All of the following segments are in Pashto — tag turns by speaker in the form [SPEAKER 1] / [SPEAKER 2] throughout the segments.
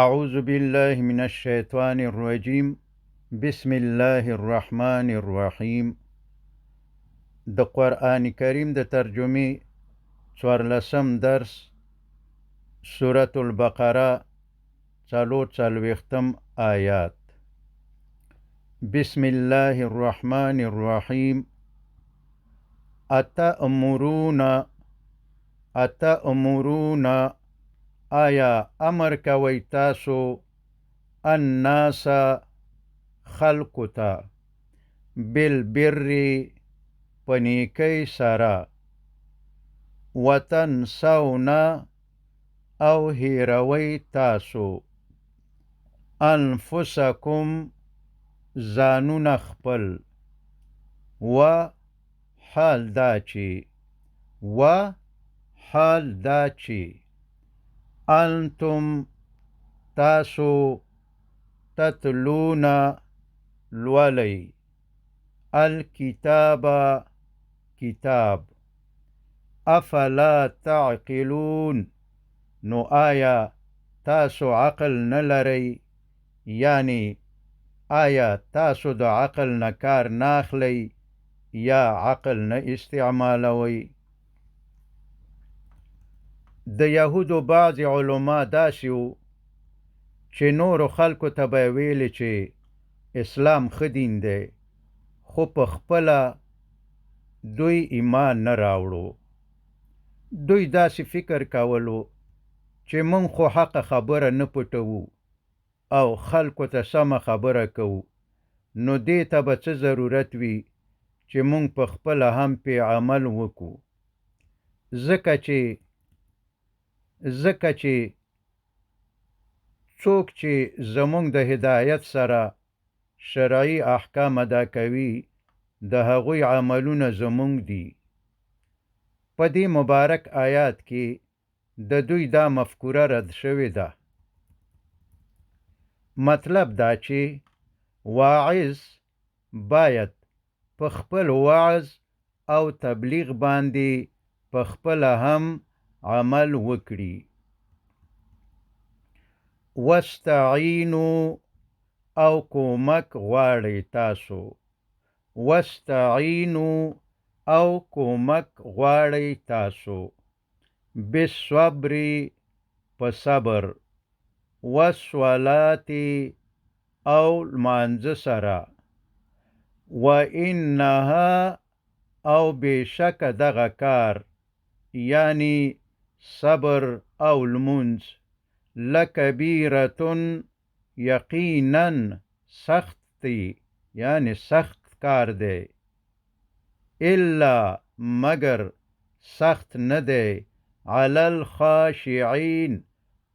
[SPEAKER 1] أعوذ بالله من الشيطان الرجيم. بسم الله الرحمن الرحيم. د قرآن کریم د ترجمې څوارلسم درس، سورة البقرة، څلوېښتم آیات. بسم الله الرحمن الرحيم. أتأمرون آیا امر کوي تاسو الناس خلقتا بالبر پنیکی سرا وتنسون او هیروي تاسو انفسکم زانون خپل و حال دا چی انتم تاسو تتلون لولی الكتاب کتاب افلا تعقلون نو آیا تاسو عقل نلری، یعنی آیا تاسو د عقل نه کار ناخلی یا عقل نه استعمالوي. د یهودو بعض علما داسې وو چې نورو خلکو ته به ویلې چې اسلام ښه دین دی، خو په خپله دوی ایمان نه راوړو. دوی داسې فکر کولو چې مونږ خو حق خبره نه پټوو او خلکو ته سمه خبره کوو، نو دې ته به څه ضرورت وي چې مونږ په خپله هم پې عمل وکړو. ځکه چې څوک چې زمونږ د هدایت سره شرعي احکام ادا کوي د هغوی عملونه زمونږ دي. په دې مبارک آیات کې د دوی دا مفکوره رد شوې ده. مطلب دا چې واعظ باید په خپل وعظ او تبلیغ باندې په خپله هم عمل وکړي. واستعینو او کومک غواړئ تاسو. واستعینو او کومک غواړئ تاسو بالصبر په صبر، والصلاة او لمانځه سره، وانها او بشک دغه کار یعنی صبر او لمونځ لکبیرتن یقینا سخت دی، یعنی سخت کار دی. الا مگر سخت نه دی علی الخاشعین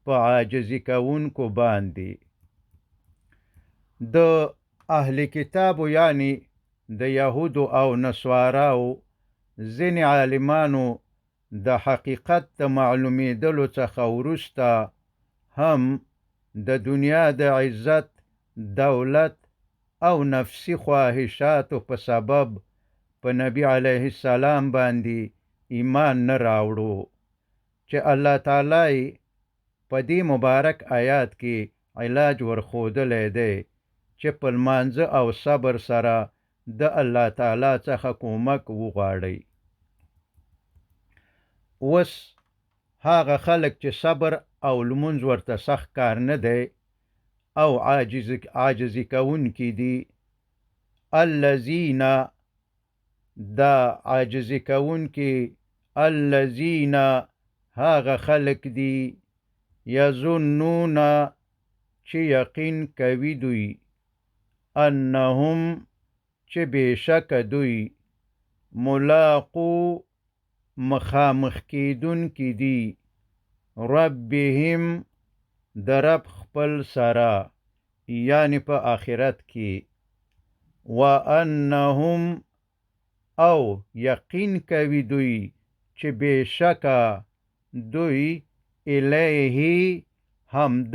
[SPEAKER 1] په عاجزی کوونکو باندې. د اهل کتابو یعنی د یهودو او نصاراو ځینې عالمانو د حقیقت د معلومېدلو څخه وروسته هم د دنیا د عزت، دولت او نفسي خواهشاتو په سبب په نبی علیه السلام باندې ایمان نه راوړو، چې الله تعالی په دې مبارک آیات کې علاج ورښودلی دی چې په لمانځه او صبر سره د الله تعالی څخه کومک وغواړئ. اوس هغه خلک چې صبر او لمونځ ورته سخت کار نه دی او عاجزي کوونکي دي، الذین دا عاجزي کوونکي، الذین هغه خلک دي، یظنون چې یقین کوي دوی، انهم چې بېشکه دوی ملاقو مخامخ کیدونکي دي، ربهم د رب خپل سره، یعنی په آخرت کې، وانهم او یقین کوي دوی چې بېشکه دوی الیه همد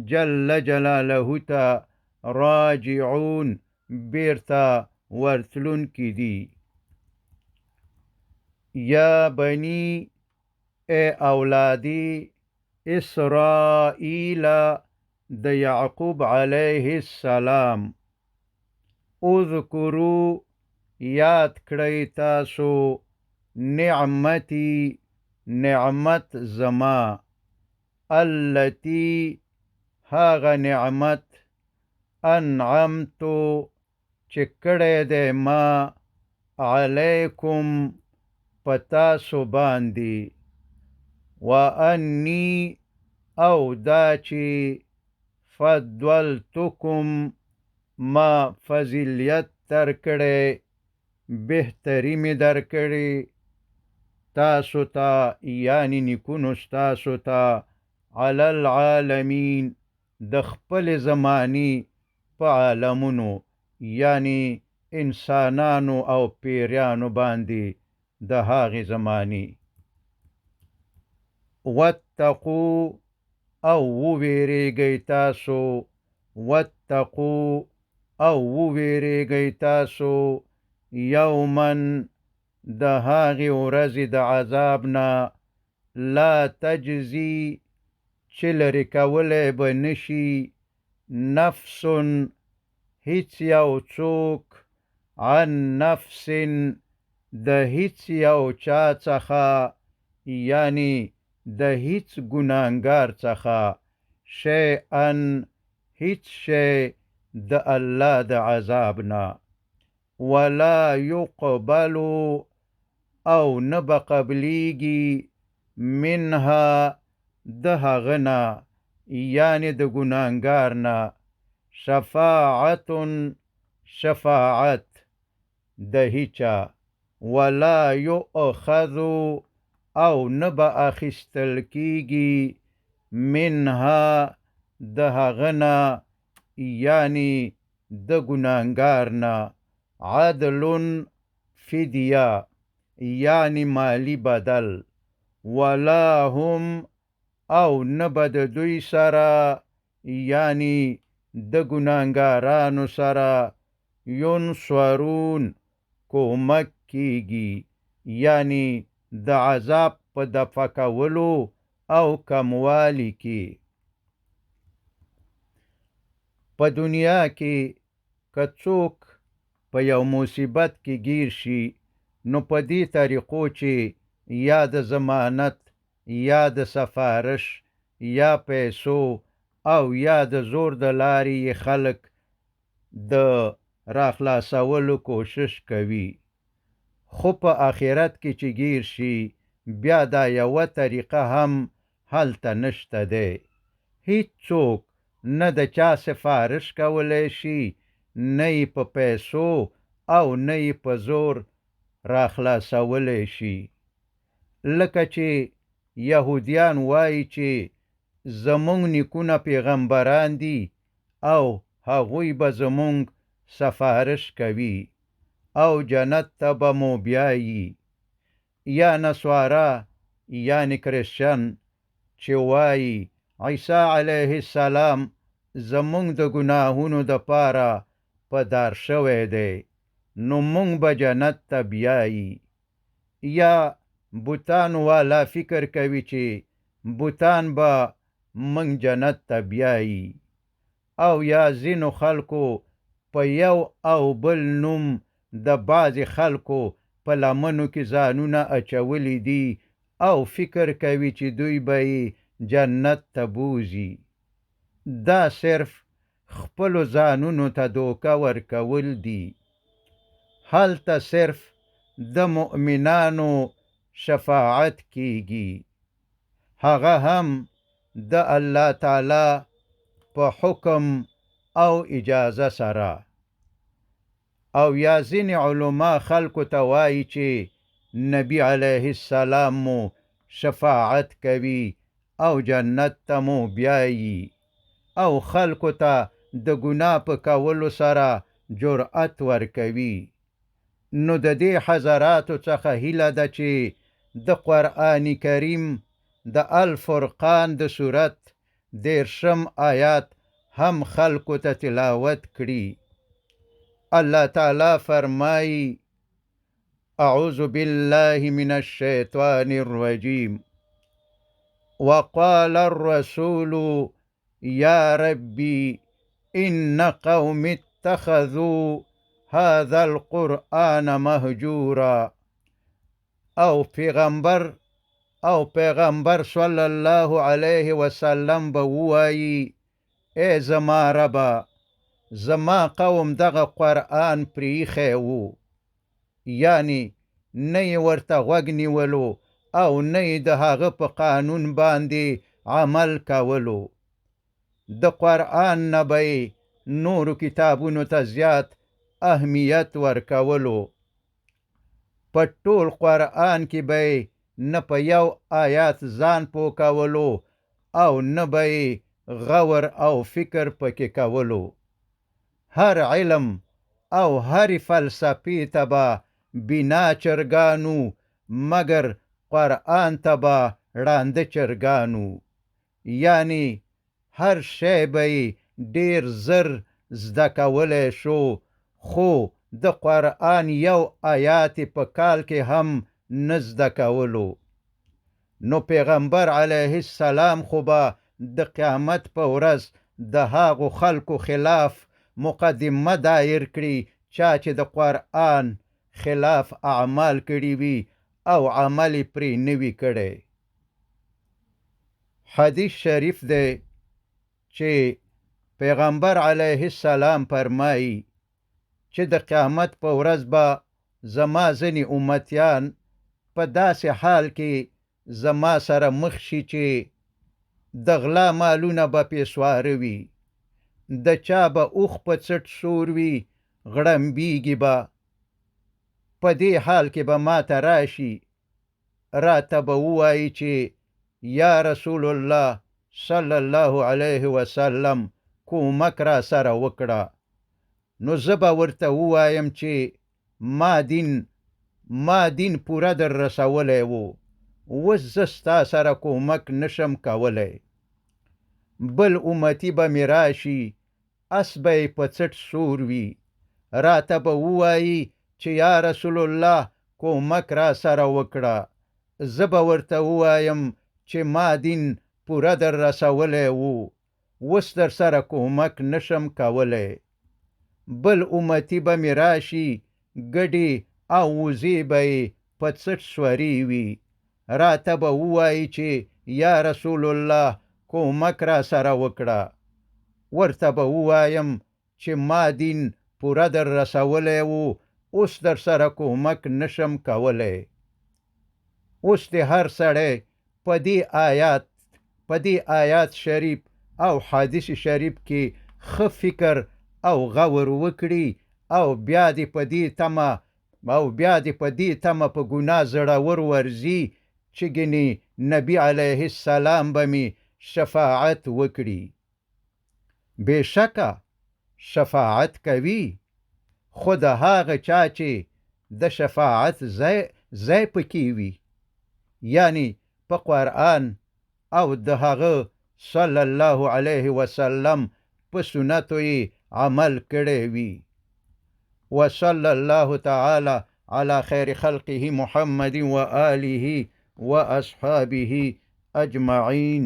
[SPEAKER 1] جل جلاله ته راجعون بیرته ورتلونکي دي. یا بنی ای اولادی اسرائیل د یعقوب علیه السلام. اذکرو یاد کړئ تاسو نعمتی نعمت زما التی هاغه نعمت انعمتو چې کړی دی ما علیکم پتاسو باندې وانی او دا چې فضلتکم ما فضیلیت درکړی بهتری می درکړی تاسو ته یعنی نیکونو ستاسو ته علی العالمین د خپل زمانی په عالمونو یعنی انسانانو او پیریانو باندې د هغې زمانی. واتقو او وویریږئ تاسو واتقو او وویریږئ تاسو یومن د هغې ورځې د عذاب نه لا تجزي چې لرې کولی به نشي نفس هیڅ یو څوک عن نفس د هیڅ یو چا څخه یعنی د هیڅ ګناهګار څخه شیئا هیڅ شی د الله د عذاب نه ولا یقبلو او نه به قبلیږي منها د هغه نه یعنی د ګناهګار نه شفاعت شفاعت د هیچا ولا یؤخذ او نه به اخیستل کیږي منها د هغه نه یعنی د ګناهګار نه عدل فدیه یعنی مالی بدل ولا هم او نه به د دوی سره یعنی د ګناهګارانو سره ینصرون کومک کیږي یعنی د عذاب په دفع کولو او کموالی کې. په دنیا کې که څوک په یو مصیبت کې گیر شي نو په دې طریقو چې یا د ضمانت یا د سفارش یا پیسو او یا د زور د لارې خلک د راخلاصولو کوشش کوي خو په آخرت کې چې گیر شي بیا دا یوه طریقه هم هلته نشته دی. هیڅ څوک نه د چا سفارش کولی شي نه یې په پیسو او نه یې په زور راخلاصولی شي. لکه چې یهودیان وایي چې زمونږ نیکونه پیغمبران دي او هغوی به زمونږ سفارش کوي او جنت ته به مو بیایي. یا نسوارا یعنی کرسچن چې وایي عیسی علیه السلام زمونږ د ګناهونو د پاره پدار شوی دی نو مونږ به جنت ته بیایي. یا بوتان والا فکر کوي چې بوتان به مونږ جنت ته بیایي. او یا ځینو خلکو په یو او بل نوم د بعضې خلکو په لمنو کې ځانونه اچولی دي او فکر کوي چې دوی به یې جنت ته بوزي. دا صرف خپلو ځانونو ته دوکه ورکول دي. هلته صرف د مؤمنانو شفاعت کیږي هغه هم د الله تعالی په حکم او اجازه سره. او یا ځینې علما خلکو ته وایي چې نبی علیه السلام مو شفاعت کوي او جنت ته مو بیایي او خلکو ته د ګناه په کولو سره جرأت ورکوي. نو د دې حضراتو څخه هیله ده چې د قرآن کریم د الفرقان د صورت 13 آیات هم خلکو ته تلاوت کړي. الله تعالی فرمایي اعوذ بالله من الشیطان الرجیم وقال الرسول يا ربي إن قوم اتخذوا هذا القرآن مهجورا. او پیغمبر صلی الله علیه وسلم به ووایي ای زما ربه زما قوم دغه قرآن پریښی و، یعنی نه یې ورته غوږ نیولو او نه یې د هغه په قانون باندې عمل کولو. د قرآن نه به یې نورو کتابونو ته زیات اهمیت ورکولو. په ټول قرآن کې به یې نه په یو آیات ځان پوه کولو او نه به یې غور او فکر پکې کولو. هر علم او هر فلسفې ته به بنا چرګانو مگر قرآن ته به ړانده چرګانو. یعنی هر شی به یې ډیر زر زده کولی شو، خو د قرآن یو آیات په کال کې هم نه زده کولو. نو پیغمبر علیه السلام خو به د قیامت په ورځ د هغو خلکو خلاف مقدمه دایر کړي چا چې د قرآن خلاف اعمال کړي وي او عمل پرې نه وي کړی. حدیث شریف دی چې پیغمبر علیه السلام فرمایي چې د قیامت په ورځ به زما ځینې امتیان په داسې حال کې زما سره مخ شي چې د غلا مالونه به پې سواره وي، د چا به اوښ په څټ سور وي، غړمبیږي به. په دې حال کې به ما ته راشي، راته به ووایي چې یا رسول الله صلی الله علیه وسلم کومک را سره وکړه. نو زه به ورته ووایم چې ما دین پوره در رسولی و، اوس زه ستا سره کومک نشم کولی. بل امتی به مې راشي، اس به یې په څټ سور وي، راته به ووایي چې یا رسول الله کومک را سره وکړه. زه به ورته ووایم چې ما دین پوره در رسولی و، اوس در سره کومک نشم کولی. بل امتی به مې راشي، ګډې او وزې به یې په څټ سورې وي، راته به ووایي چې یا رسول الله کومک را سره وکړه. ورته به ووایم چې ما دین پوره در رسولی و، اوس در سره کومک نشم کولی. اوس دې هر سړی په دې آیات شریف او حدیث شریف کې ښه فکر او غور وکړي او بیا دې په دې تمه په ګناه زړور ورځي چې ګنې نبی علیه السلام به مې شفاعت وکړي. بېشکه شفاعت کوي، خو د هغه چا چې د شفاعت ځای پکې وي، یعنی په قرآن او د هغه صلی الله علیه وسلم په سنتو یې عمل کړی وي. وصلی الله تعالی علی خیر خلقه محمد و آله و اصحابه اجمعین.